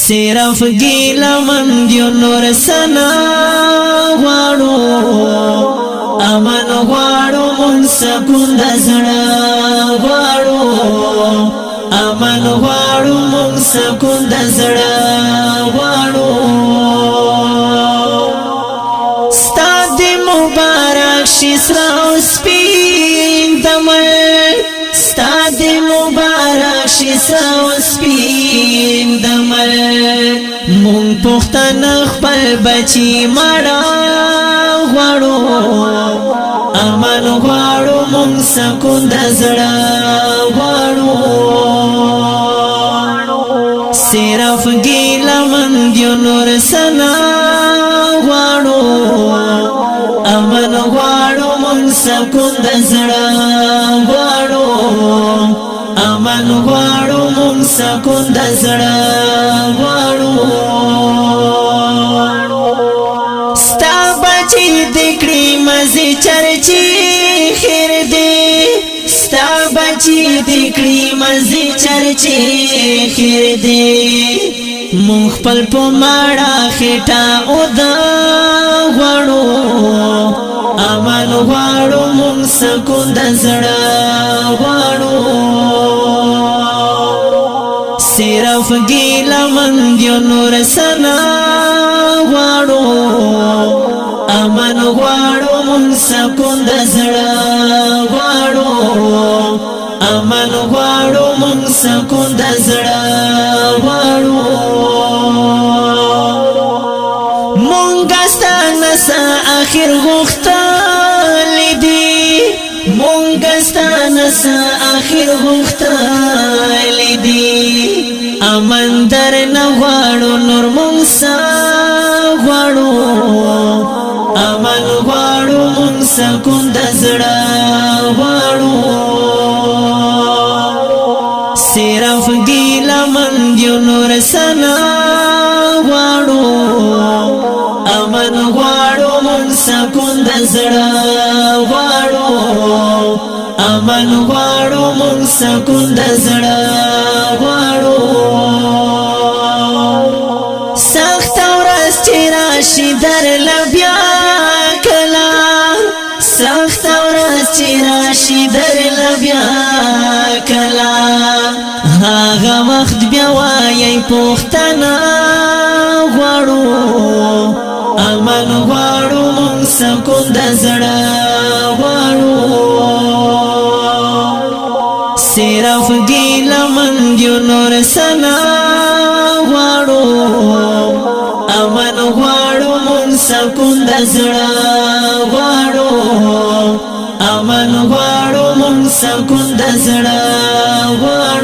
صرف گیلا من دیو نور سنا غواړو امن غواړو مون سکون د زړه غواړو امن غواړو مون سکون د زړه غواړو ستاد مبارک شي سره سپین دمل ستاد مبارک شي سره سپین دمل مون پختن خپل بچی مړه غواړو امن غواړو مون سکون د زړه غواړو صرف ګیله من دیو نور سنا غواړو امن غواړو مون سکون د زړه غواړو امن غواړو مون سکون د زړه غواړو ستا بچی دکړي مزي چرچی خیر دی ستا بچی دکړي مزي چرچی خیر دی مون خپل په ماړه خټه او دا غواړو امن غواړو مون سکون د زړه غواړو صرف گیلا من دیو نور سنا غواړو امن غواړو مون سکون د زړه غواړو امن غواړو مون سکون د زړه غواړو مونږ ستانه اخر غوښتل دي مونږ ستانه اخر غوښتل دي امن در نه غواړو نور مونږ غواړو امن غواړو مونږ سکون د زړه غواړو صرف ګیله من دیو نور سنا غواړو امن غواړو مونږ سکون د زړه غواړو امن غواړو مونږ سکون د زړه غواړو سخت ورځ چې راشي در لبیا کلا سخت ورځ چې راشي در لبیا کلا هغه وخت بیا وایي پوښتنه غواړو امن غواړو مونږ سکون د زړه غواړو صرف گیله من دیو نور سنا غواړو امن غواړو مون سکون د زړه غواړو امن غواړو مون سکون د زړه غواړو